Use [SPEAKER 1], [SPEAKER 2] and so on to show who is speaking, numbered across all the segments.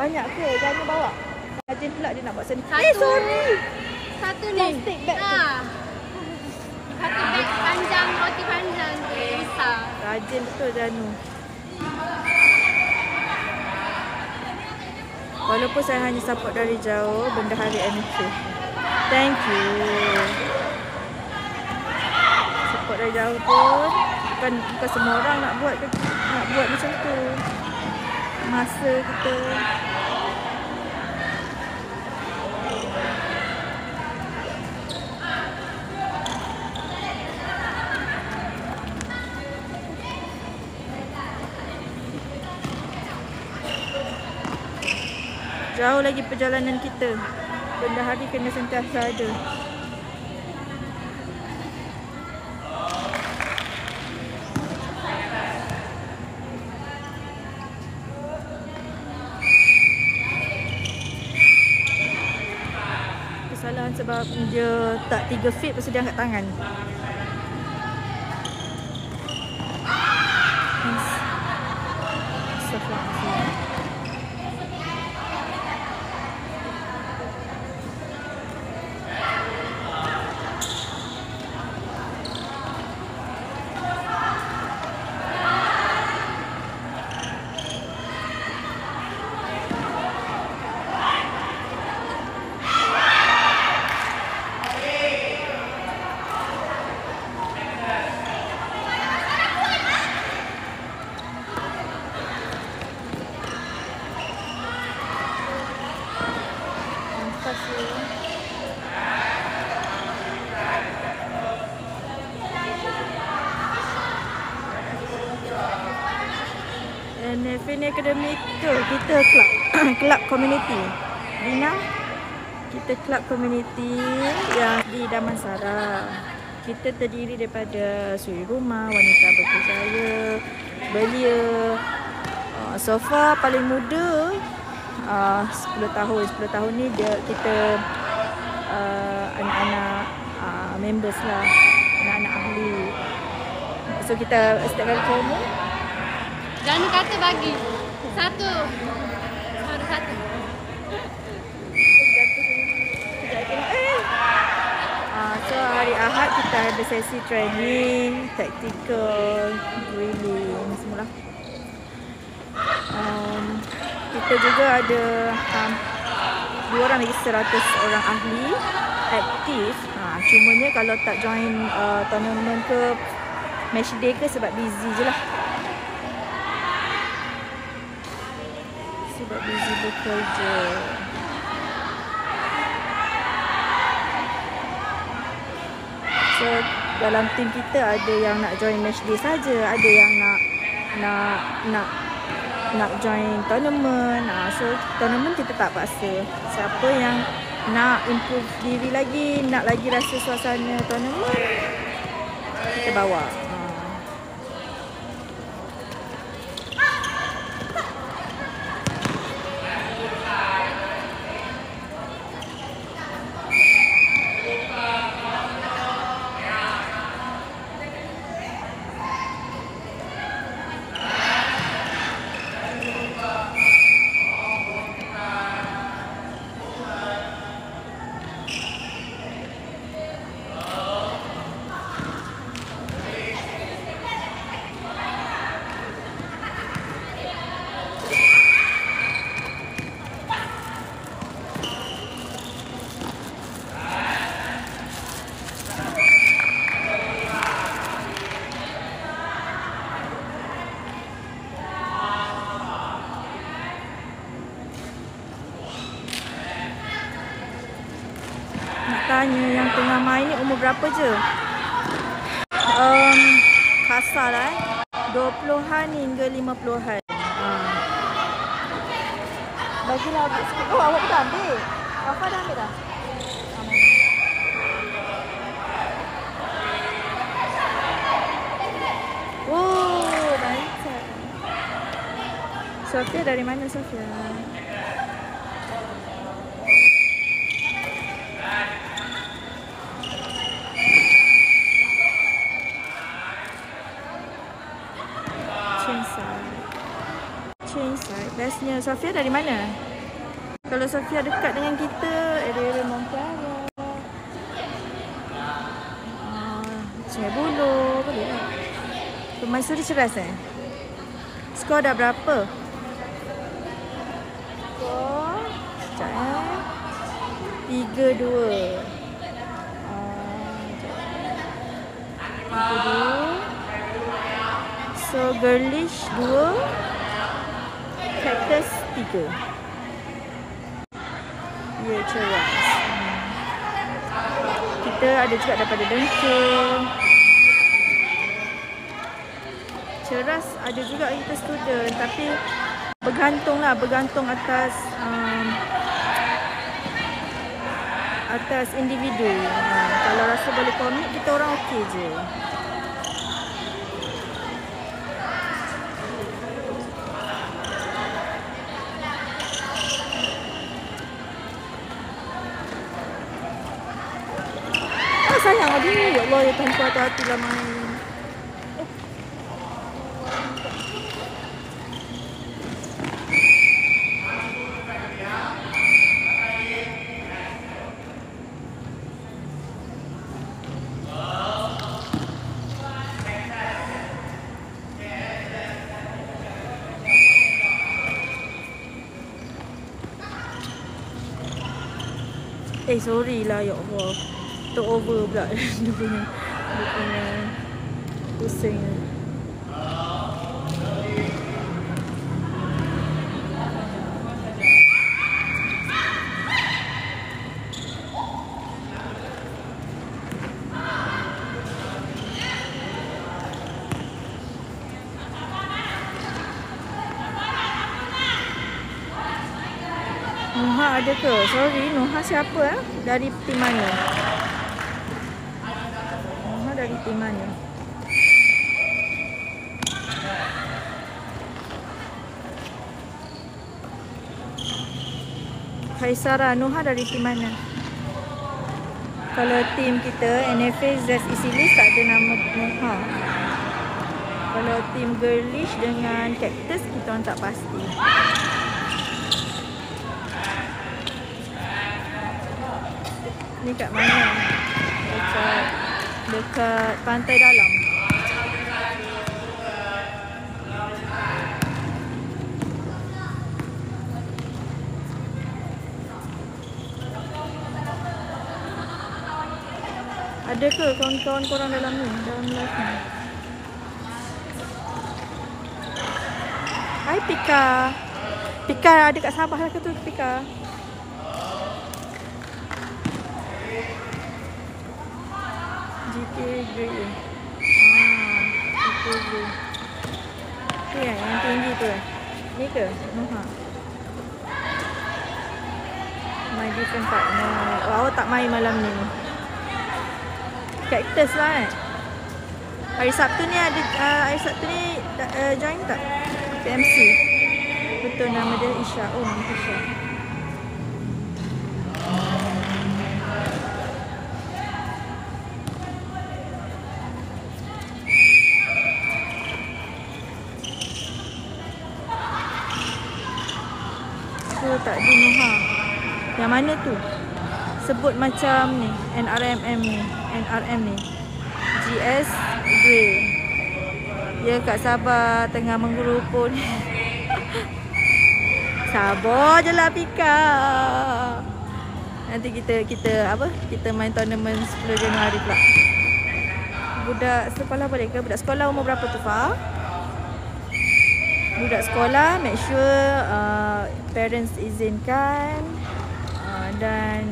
[SPEAKER 1] Banyak ke? Jangan bawa. Rajin pula dia nak buat sendiri.
[SPEAKER 2] Satu. Satu ni.
[SPEAKER 1] Plastik bag tu.
[SPEAKER 2] Satu beg panjang, roti panjang tu besar.
[SPEAKER 1] Rajin betul Janu. Walaupun saya hanya support dari jauh, Bendahari NFA. Thank you. Support dari jauh pun bukan semua orang nak buat macam tu. Masa kita jauh lagi perjalanan kita. Bendahari kena sentiasa ada. Kesalahan sebab dia tak 3 feet pasal dia angkat tangan. NFA ni akademik ke? Kita club club community. Dina, kita club community yang di Damansara. Kita terdiri daripada suri rumah, wanita berkerjaya, belia. So far paling muda 10 tahun. 10 tahun ni kita anak-anak members lah, anak-anak ahli. So kita setiap kali promo
[SPEAKER 2] Janu kata bagi satu. Ada satu.
[SPEAKER 1] So hari Ahad kita ada sesi training, tactical, drilling semula. Kita juga ada 2 orang lagi 100 orang ahli aktif. Cumanya kalau tak join tournament ke match day ke sebab busy je lah. Sebab busy bekerja. So dalam tim kita ada yang nak join match day saja, ada yang nak join tournament. So tournament kita tak paksa. Siapa yang nak improve diri lagi, nak lagi rasa suasana tournament, kita bawa. Tanya yang tengah main ni umur berapa je? Kasar lah 20-an hingga 50-an. Bagilah adik sikit. Oh, awak dah ambil? Rafa dah ambil dah? Oh, lancar. Sofia dari mana Sofia? Chain side. Bestnya Sofia dari mana? Kalau Sofia dekat dengan kita, area Montclair, Sungai Buloh, boleh lah. Permaisuri Ceras Skor dah berapa? Skor sekejap 3-2. 3-2. So Girlish 2, Cactus 3. Ya, Ceras. Kita ada juga daripada Dengkul. Ceras ada juga kita student, tapi bergantung atas atas individu. Kalau rasa boleh komit, kita orang okey je. Sayang aduh, ya Allah, ya Tuhan, hati-hati lah main. Sorry lah, ya Allah. Tok over pula dia punya pusing. Noha ada ke? Sorry, Noha siapa Dari tim mana? Noha dari tim mana? Kaisara, Noha dari tim mana? Kalau tim kita NFA Zest Isilis tak ada nama Noha. Kalau tim Girlish dengan Cactus kita orang tak pasti. Ni kat mana? Dekat pantai dalam. Ada ke kawan-kawan korang dalam ni? Dalam live ni? Hai Pika. Pika ada kat Sabah lah ke tu Pika? GTA Grey. GTA Grey. Tu yang tinggi tu Ni ke? My different partner. Awak tak main malam ni. Cactus lah Hari Sabtu ni ada hari Sabtu ni join tak? PMC. Betul nama dia Isha. Oh, Isha. Tak di Noha. Yang mana tu? Sebut macam ni, NRM ni. GS Grey. Ya kat Sabah tengah menggerupun. Sabar je lah Pika. Nanti kita main tournament 10 Januari pula. Budak sekolah boleh ke? Budak sekolah umur berapa tu Fa? Budak sekolah make sure parents izinkan dan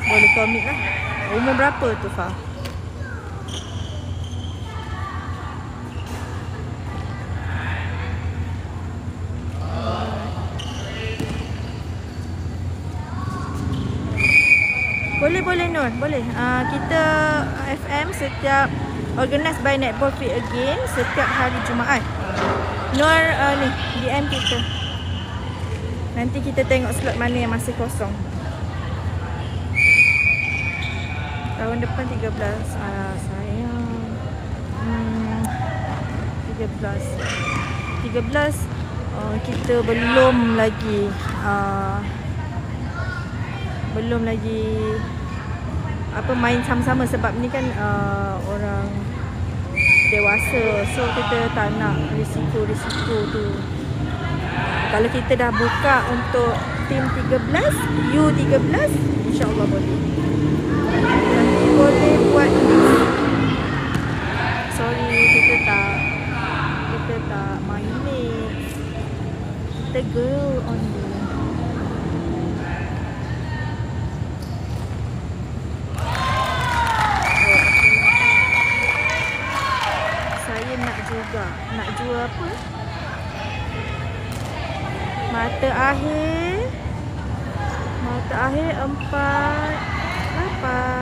[SPEAKER 1] boleh komit lah. Umur berapa tu Fa? Boleh Nur, boleh. Kita FM setiap organised by Netball Fit Again setiap hari Jumaat. Nur ni DM kita. Nanti kita tengok slot mana yang masih kosong. Tahun depan 13. Sayang. 13 kita belum lagi main sama-sama sebab ni kan orang dewasa, so kita tak nak risiko tu. Kalau kita dah buka untuk tim 13, U13, insyaAllah boleh. Nanti boleh buat list. Sorry, kita tak main mix. Kita girl only. Saya nak juga. Nak jual apa? Mata akhir 4 8.